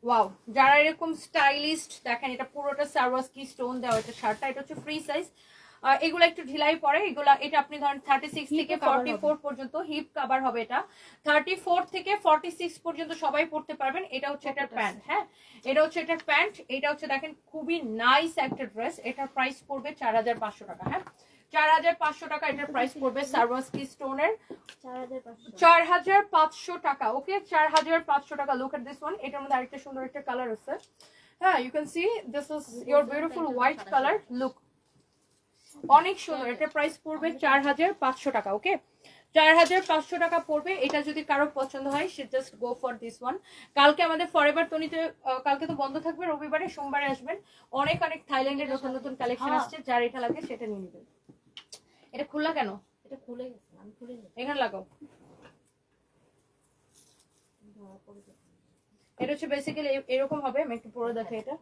ওয়াও, যারা এরকম স্টাইলিস্ট, দেখেন এটা পুরোটা সারওয়াস্কি স্টোন দেওয়া এটা শার্টটা। এটা হচ্ছে ফ্রি সাইজ। এগুলো একটু ঢিলাই পরে। এগুলা, এটা আপনি ধরেন 36 থেকে 44 পর্যন্ত হিপ কভার হবে। এটা 34 থেকে 46 পর্যন্ত সবাই পড়তে পারবেন। এটা হচ্ছে এটার প্যান্ট। হ্যাঁ, এটা হচ্ছে এটার প্যান্ট। এটা হচ্ছে দেখেন খুবই নাইস একটা ড্রেস। এটার প্রাইস পড়বে 4500 টাকা। হ্যাঁ, 4500 টাকা এটার প্রাইস পড়বে সারওয়াস্কি স্টোনের। 4500 টাকা। ওকে, 4500 টাকা। Look at this one. এটার মধ্যে আরেকটা সুন্দর একটা কালার আছে। হ্যাঁ, you can see this is your beautiful white colour. Look, অনেক সুন্দর। এটার প্রাইস পড়বে 4500 টাকা। ওকে, 4500 টাকা পড়বে। এটা যদি কারো পছন্দ হয়, সে just go for this one. কালকে আমাদের ফরএভার তনিতে, কালকে তো বন্ধ থাকবে, রবিবারে সোমবারে আসবেন। অনেক অনেক থাইল্যান্ডের নতুন নতুন কালেকশন আসছে। যার এটা লাগে সেটা নিয়ে নেবেন। এটা খোলা কেন? এটা খুলে গেছে, আমি খুলে গেছি। এখানে লাগাও। এটা হচ্ছে বেসিক্যালি এরকম হবে। আমি একটু পরে দেখাই এটা।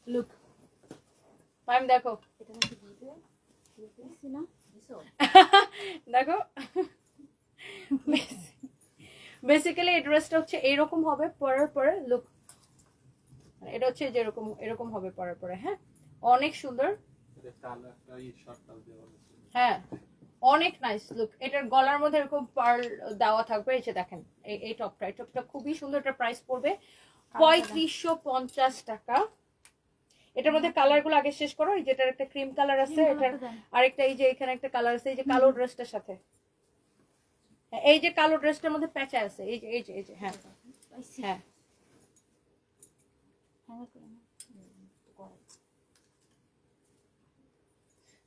লুক, আমি দেখো, এটা নাকি ভিডিও দিছি না, দেখো বেসিক্যালি এই ড্রেসটা হচ্ছে এইরকম হবে পরার পরে। লুক, এটা হচ্ছে যে এরকম এরকম হবে পরার পরে। হ্যাঁ, অনেক সুন্দর। হ্যাঁ, অনেক নাইস। লুক, এটার গলার মধ্যে এরকম পার্ল দেওয়া থাকবে। এই যে দেখেন, এই টপটা, এই টপটা খুবই সুন্দর। এটার প্রাইস পড়বে 3550 টাকা। এটার মধ্যে কালার গুলো আগে শেষ করো। এই যেটার একটা ক্রিম কালার আছে, এটার আরেকটা, এই যে এখানে একটা কালার আছে, এই যে কালো ড্রেসটার সাথে, এই যে কালো ড্রেসটার মধ্যে প্যাচা আছে, এই যে এই যে এই যে হ্যাঁ হ্যাঁ।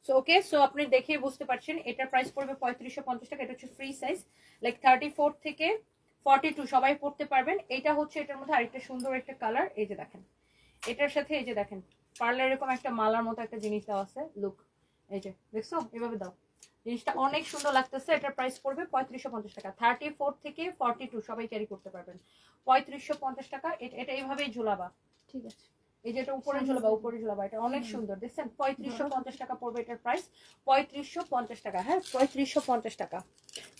সো ওকে, সো আপনি দেখে বুঝতে পারছেন এটার প্রাইস পড়বে 3550 টাকা। এটা হচ্ছে ফ্রি সাইজ, লাইক 34 থেকে 42 সবাই পড়তে পারবেন। এটা হচ্ছে এটার মধ্যে আরেকটা সুন্দর একটা কালার। এই যে দেখেন, এটার সাথে এই যে দেখেন পার্লার এরকম একটা মালার মতো একটা জিনিস দেওয়া আছে। লুক, এই যে দেখছো, এভাবে দাও, জিনিসটা অনেক সুন্দর লাগতেছে। এটার প্রাইস পড়বে 3550 টাকা। 34 থেকে 42 সবাই ক্যারি করতে পারবেন। 3550 টাকা। এটা এইভাবেই ঝুলাবা, ঠিক আছে। এই যে এটা উপরে ঝুলাবা, উপরে ঝুলাবা, এটা অনেক সুন্দর দেখছেন। 3550 টাকা পড়বে এটার প্রাইস, 3550 টাকা। হ্যাঁ 3550 টাকা।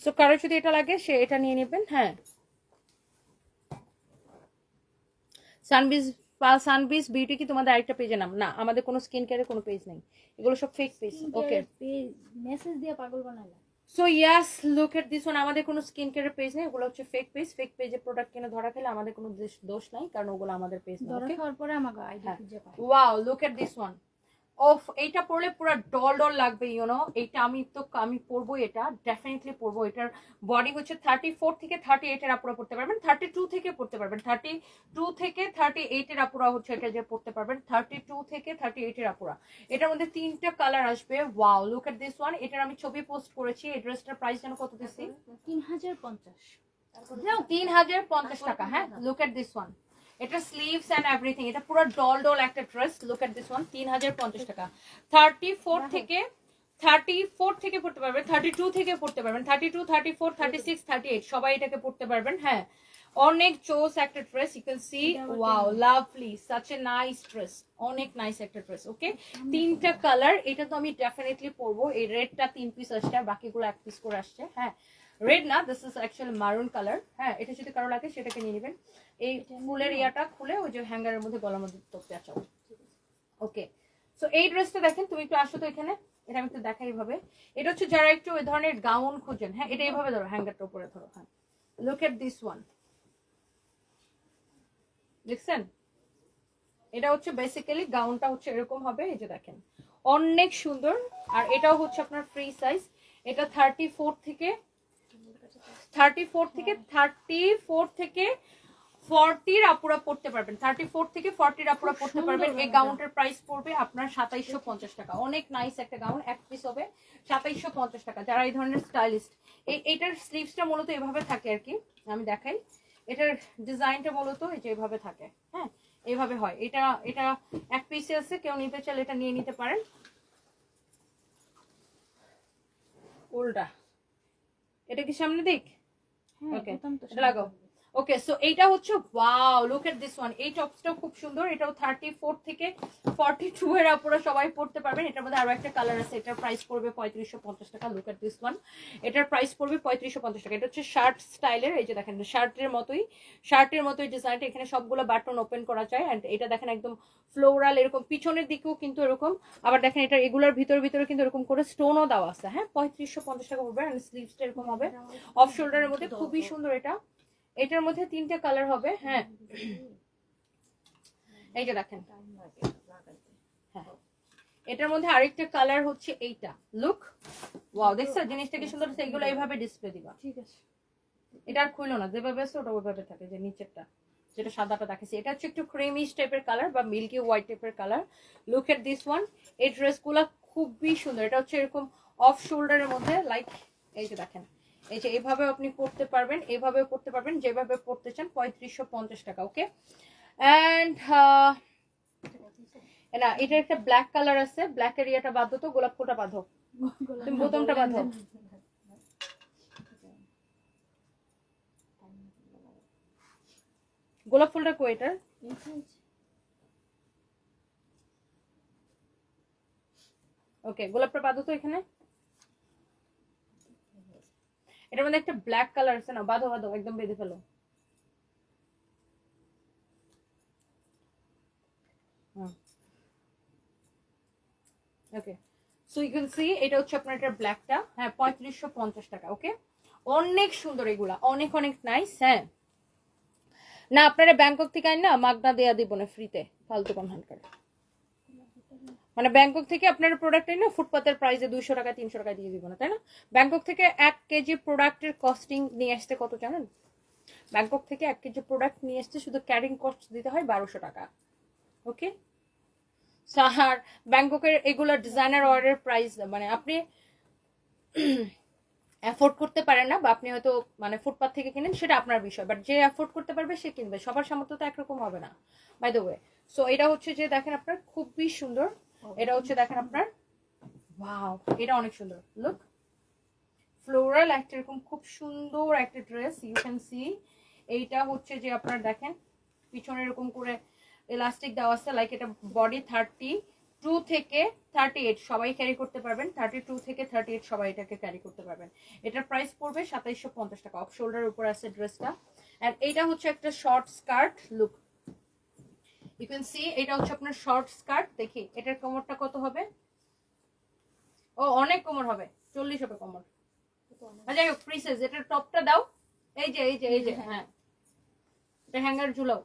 সো কারো যদি এটা লাগে সে এটা নিয়ে নেবেন। হ্যাঁ সানবিজ বিউটি কি তোমাদের আরেকটা পেজের নাম? না, আমাদের কোনো স্কিন কেয়ারের কোনো পেজ নেই, এগুলো সব ফেক পেজ। ওকে, মেসেজ দিয়ে পাগল বানালা। So yes look at this one. আমাদের কোনো স্কিন কেয়ারের পেজ নেই, ওগুলো হচ্ছে ফেক পেজ। ফেক পেজে প্রোডাক্ট কিনে ধরা খেলে আমাদের কোনো দোষ নাই, কারণ ওগুলো আমাদের পেজ না। ধরা ওকে, খাওয়ার পরে আমাকে আইডি খুঁজে পাই। Wow look at this one. ওফ, এইটা পরলে পুরো ডল ডল লাগবে, ইউনো। এইটা আমি পরবো, এটা ডেফিনেটলি পরবো। এটার বডি হচ্ছে 34 থেকে 38 এর আপুরা পড়তে পারবেন, 32 থেকে পড়তে পারবেন, 32 থেকে 38 এর আপুরা হচ্ছে এটা যে পড়তে পারবেন, 32 থেকে 38 এর আপুরা। এটার মধ্যে 3টা কালার আসবে। Wow look at this one. এটার আমি ছবি পোস্ট করেছি। এই ড্রেসটার প্রাইস যেন কত দিচ্ছি? 3050। 3050 টাকা। হ্যাঁ লুক এট দিস ওয়ান। এটা স্লিভস এন্ড এভরিথিং, এটা পুরো ডল ডল একটা dress. Look at this one, 3050 টাকা। 34 থেকে পড়তে পারবেন, 32 থেকে পড়তে পারবেন, 32, 34, 36, 38 সবাই এটাকে পড়তে পারবেন। হ্যাঁ অনেক চোস একটা dress. You can see wow lovely, such a nice dress, অনেক নাইস একটা ড্রেস। ওকে, 3টা কালার। এটা তো আমি ডেফিনেটলি পরবো। এই রেডটা 3 পিস আসছে, আর বাকিগুলো 1 পিস করে আসছে। হ্যাঁ রেড না, দিস ইজ অ্যাকচুয়ালি মারুন কালার। হ্যাঁ এটা যদি কারো লাগে সেটাকে নিয়ে নেবেন। এই ফুলের ইয়াটা খুলে ওই যে হ্যাঙ্গারের মধ্যে গলার মধ্যে তোপতে আছো। ওকে, সো এই ড্রেসটা দেখেন, তুমি একটু আসো তো এখানে, এটা আমি একটু দেখাই এইভাবে। এটা হচ্ছে যারা একটু ওই ধরনের গাউন খুঁজেন। হ্যাঁ এটা এইভাবে ধরো, হ্যাঙ্গারটা উপরে ধরো। হ্যাঁ লুক এট দিস ওয়ান, দেখছেন? এটা হচ্ছে বেসিক্যালি গাউনটা হচ্ছে এরকম হবে, এই যে দেখেন অনেক সুন্দর। আর এটাও হচ্ছে আপনার ফ্রি সাইজ। এটা 34 থেকে 40 এর আপুরা পড়তে পারবেন, 34 থেকে 40 এর আপুরা পড়তে পারবেন। এই গাউনটার প্রাইস পড়বে আপনার 2750 টাকা। অনেক নাইস একটা গাউন, 1 পিস হবে, 2750 টাকা। যারা এই ধরনের স্টাইলিস্ট, এইটার স্লিভসটা মূলত এভাবে থাকে আর কি, আমি দেখাই। এটার ডিজাইনটা মূলত এই যে এভাবে থাকে। হ্যাঁ এইভাবে হয়। এটা 1 পিসে আছে, কেউ নিতে চাইলে এটা নিয়ে নিতে পারেন। উল্টা, এটা কি সামনে দিক? ওকে এটা লাগাও। ওকে, সো এইটা হচ্ছে wow look at this one. এই টপসটাও খুব সুন্দর। এটাও 34 থেকে 42 এর আপুরা সবাই পড়তে পারবেন। এটার মধ্যে আরো একটা কালার আছে। এটার প্রাইস পড়বে 3550 টাকা। Look at this one. এটার প্রাইস পড়বে 3550 টাকা। এটা হচ্ছে শার্ট স্টাইলের, এই যে দেখেন শার্টের মতোই ডিজাইনটা। এখানে সবগুলো বাটন ওপেন করা যায়। এন্ড এটা দেখেন একদম ফ্লোরাল, এরকম পিছনের দিকেও কিন্তু এরকম। আবার দেখেন এটা এগুলোর ভিতরে কিন্তু এরকম করে স্টোনও দেওয়া আছে। হ্যাঁ 3550 টাকা পড়বে। এন্ড স্লিভসটা এরকম হবে অফ শোল্ডারের মধ্যে, খুবই সুন্দর এটা। এটার মধ্যে 3টা কালার হবে। হ্যাঁ এই যে দেখেন, হ্যাঁ এটার মধ্যে আরেকটা কালার হচ্ছে এইটা। লুক ওয়াও, দেখছো জিনিসটা কি সুন্দর। এগুলো এইভাবে ডিসপ্লে দিবা। ঠিক আছে, এটা আর খুইলো না, যেভাবে আছে ওটা ওইভাবে থাকে। যে নিচেরটা যেটা সাদাটা দেখেছি, এটা হচ্ছে একটু ক্রিমিশ টাইপের কালার বা মিল্কি হোয়াইট টাইপের colour. Look at this one. এই ড্রেসগুলো খুবই সুন্দর। এটা হচ্ছে এরকম অফ শোল্ডারের মধ্যে, লাইক এই যে দেখেন, এই যে এইভাবে আপনি পড়তে পারবেন, এইভাবে পড়তে পারবেন, যেভাবে পড়তে চান। 3550 টাকা। ওকে, এন্ড না এটা একটা ব্ল্যাক কালার আছে। ব্ল্যাক এরিয়াটা বাঁধো তো, গোলাপ ফুলটা বাঁধো, তুমি বোতামটা বাঁধো। গোলাপ ফুলটা কই এটার? ওকে, গোলাপটা বাঁধো তো এখানে। এটার মধ্যে একটা ব্ল্যাক কালার আছে না, বাঁধো একদম বেঁধে ফেলো। ওকে, সো ইউ ক্যান সি এটা হচ্ছে আপনার এটা ব্ল্যাকটা। হ্যাঁ 3550 টাকা। ওকে, অনেক সুন্দর এগুলা, অনেক নাইস। হ্যাঁ না আপনারা ব্যাংকক থেকে আইন না, মাগনা দেয়া দিব না ফ্রিতে, ফালতু কোন হানকার। মানে ব্যাংকক থেকে আপনারা প্রোডাক্ট না ফুটপাতের প্রাইসে 200 টাকা 300 টাকা দিয়ে দিব না, তাই না? ব্যাংকক থেকে 1 কেজি প্রোডাক্টের কস্টিং নিয়ে আসতে কত জানেন? ব্যাংকক থেকে 1 কেজি প্রোডাক্ট নিয়ে আসতে শুধু ক্যারিং কস্ট দিতে হয় 1200 টাকা। ওকে, আর ব্যাংককের এগুলো ডিজাইনার অর্ডার প্রাইস, মানে আপনি অ্যাফোর্ড করতে পারেন না, বা আপনি হয়তো মানে ফুটপাথ থেকে কিনেন, সেটা আপনার বিষয়। বাট যে অ্যাফোর্ড করতে পারবে সে কিনবে, সবার সামর্থ্য তো একরকম হবে না, বাই দ্য ওয়ে। সো এটা হচ্ছে যে দেখেন আপনার খুবই সুন্দর। এটা হচ্ছে দেখেন আপনার, ওয়াও এটা অনেক সুন্দর। লুক ফ্লোরাল একটা এরকম খুব সুন্দর একটা ড্রেস, ইউ ক্যান সি। এইটা হচ্ছে যে আপনার দেখেন পিছনে এরকম করে ইলাস্টিক দেওয়া আছে, লাইক এটা বডি 32 থেকে 38 সবাই ক্যারি করতে পারবেন, 32 থেকে 38 সবাই এটাকে ক্যারি করতে পারবেন। এটার প্রাইস পড়বে 2750 টাকা। অফ শোল্ডারের উপর আছে ড্রেসটা। এন্ড এইটা হচ্ছে একটা short skirt, look you can see. এটা হচ্ছে আপনার শর্ট স্কার্ট। দেখি এটার কোমরটা কত হবে, ও অনেক কোমর হবে, 40 হবে কোমর। যাই হোক ফ্রি সাইজ। এটার টপটা দাও, এই যে এই যে এই যে, হ্যাঁ এটা হ্যাঙ্গার ঝুলাও।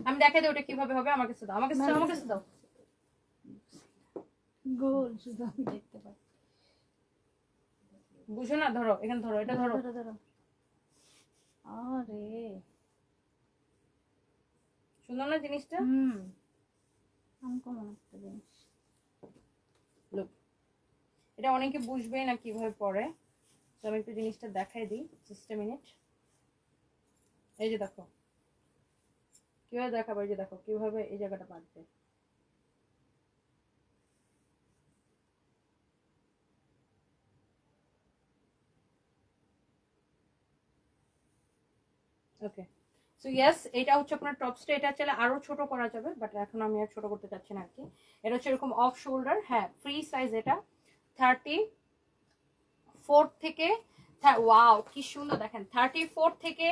আমি দেখাই দিই ওটা কিভাবে হবে। আমার কাছে দাও, আমার কাছে দাও, আমার কাছে দাও। গোল শুধু আমি দেখতে পাই। বুঝো না, ধরো এখানে, ধরো এটা ধরো। ধরো। আরে সুন্দর না জিনিসটা? আনকমন একটা জিনিস। লুক এটা অনেকে বুঝবে না কিভাবে পরে, তো আমি একটু জিনিসটা দেখাই দিই, জাস্ট এ মিনিট। এই যে দেখো কিভাবে দেখাবো, এই যে দেখো কিভাবে এই জায়গাটা বাঁধবে। ওকে সো ইয়েস, এটা হচ্ছে আপনার টপসটা। এটা চাইলে আরো ছোট করা যাবে, বাট এখন আমি আর ছোট করতে চাচ্ছি না আর কি। এটা হচ্ছে এরকম অফ শোল্ডার, হ্যাঁ ফ্রি সাইজ। এটা 34 থেকে, ওয়াও কি সুন্দর দেখেন, 34 থেকে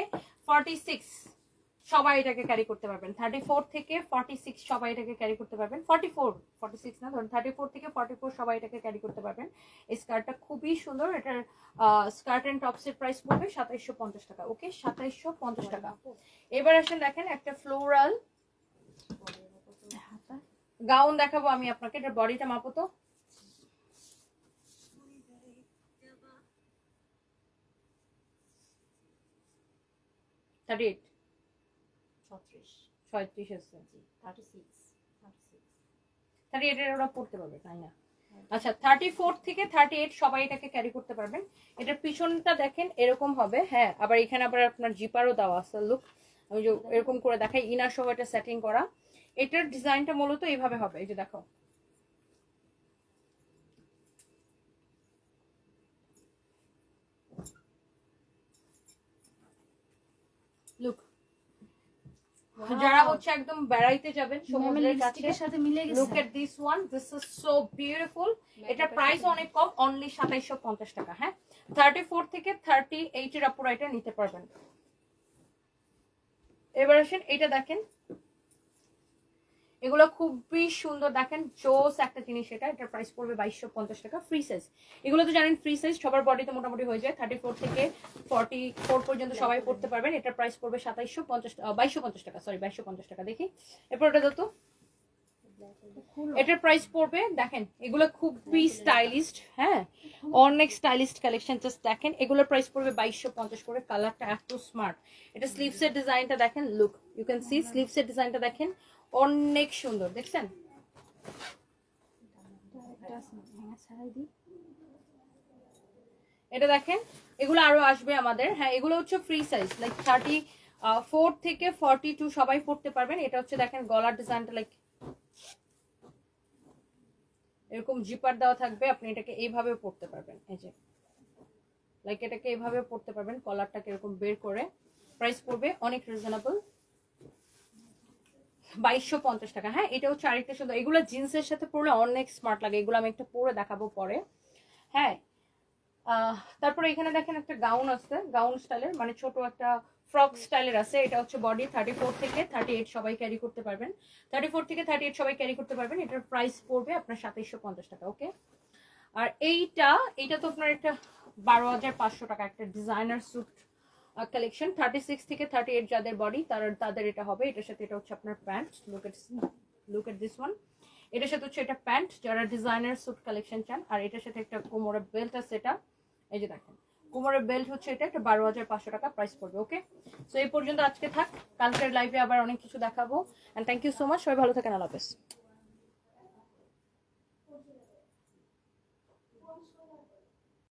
46 সবাই এটাকে ক্যারি করতে পারবেন। 34 থেকে 46 সবাই এটাকে ক্যারি করতে পারবেন। 46 না, ধরুন 34 থেকে 44 সবাই এটাকে ক্যারি করতে পারবেন। এই স্কার্টটা খুবই সুন্দর। এটার স্কার্ট এন্ড টপসের প্রাইস পড়বে 2750 টাকা। ওকে 2750 টাকা। এবার আসেন দেখেন একটা ফ্লোরাল গাউন দেখাবো আমি আপনাকে। এটার বডিটা মাপো তো। ছত্রিশ 36 আছে। 36 38 ওরা পড়তে পারবে তাই না? আচ্ছা 34 থেকে 38 সবাই এটাকে ক্যারি করতে পারবেন। এটার পিছনটা দেখেন এরকম হবে, হ্যাঁ আবার এখানে আবার আপনার জিপারও দেওয়া আছে। লুক আমি যে এরকম করে দেখাই, ইনার সহ এটা সেটিং করা। এটার ডিজাইনটা মূলত এইভাবে হবে, এই যে দেখো লুক। যারা হচ্ছে একদম বেড়াইতে যাবেন সমুদ্রের কাছে, সাথে মিলে গেছে। Look at this one, this is so beautiful. এটা প্রাইস অনেক কম, অনলি 2750 টাকা। হ্যাঁ 34 থেকে 38 এর আপুরা এটা নিতে পারবেন। এবার আসেন এটা দেখেন, এগুলো খুবই সুন্দর দেখেন, জোস একটা জিনিস। এটার প্রাইস পড়বে 2250 টাকা। ফ্রি সাইজ, এগুলো তো জানেন ফ্রি সাইজ সবার বডিতে মোটামুটি হয়ে যায়। 34 থেকে 44 পর্যন্ত সবাই পড়তে পারবেন। এটার প্রাইস পড়বে 2250 টাকা, সরি 2250 টাকা। দেখি এরপর ওটা যত, এটার প্রাইস পড়বে দেখেন, এগুলো খুবই স্টাইলিস্ট, হ্যাঁ অনেক স্টাইলিস্ট কালেকশন। জাস্ট দেখেন এগুলোর প্রাইস পড়বে 2250 করে। কালারটা এত স্মার্ট। এটা স্লিভস এর ডিজাইনটা দেখেন, look you can see sleeves এর ডিজাইনটা দেখেন, অনেক সুন্দর দেখছেন। এটা দেখেন এগুলো আরো আসবে আমাদের। হ্যাঁ এগুলো হচ্ছে ফ্রি সাইজ, লাইক 34 থেকে 42 সবাই পড়তে পারবেন। এটা হচ্ছে দেখেন গলার ডিজাইনটা লাইক এরকম জিপার দেওয়া থাকবে, আপনি এটাকে এইভাবে পড়তে পারবেন। এই যে লাইক এটাকে এইভাবে পড়তে পারবেন, কলারটাকে এরকম বের করে। প্রাইস পড়বে অনেক রিজনেবল, 2250 টাকা। হ্যাঁ এটা হচ্ছে আরেকটা সুন্দর, এগুলো জিন্সের সাথে পরলে অনেক স্মার্ট লাগে। এগুলো আমি একটা পরে দেখাবো পরে। হ্যাঁ তারপরে এখানে দেখেন একটা গাউন আছে, গাউন স্টাইলের, মানে ছোট একটা ফ্রক স্টাইলের আছে। এটা হচ্ছে বডি 34 থেকে 38 সবাই ক্যারি করতে পারবেন। 34 থেকে 38 সবাই ক্যারি করতে পারবেন। এটার প্রাইস পড়বে আপনার 2750 টাকা। ওকে আর এইটা তো আপনার একটা 12500 টাকা একটা ডিজাইনার স্যুট কালেকশন। 36 থেকে 38 যাদের বডি তাদের এটা হবে। এটার সাথে এটা হচ্ছে আপনার pant, look at this one. এটার সাথে হচ্ছে এটা প্যান্ট যারা ডিজাইনার স্যুট কালেকশন চান। আর এটার সাথে একটা কোমরের বেল্ট আছে, এটা এই যে দেখেন কোমরের বেল্ট হচ্ছে এটা একটা 12500 টাকা প্রাইস পড়বে। ওকে সো এই পর্যন্ত আজকে থাক, কালকের লাইভে আবার অনেক কিছু দেখাবো। And thank you so much, সবাই ভালো থাকেন, আল্লাহ হাফেজ।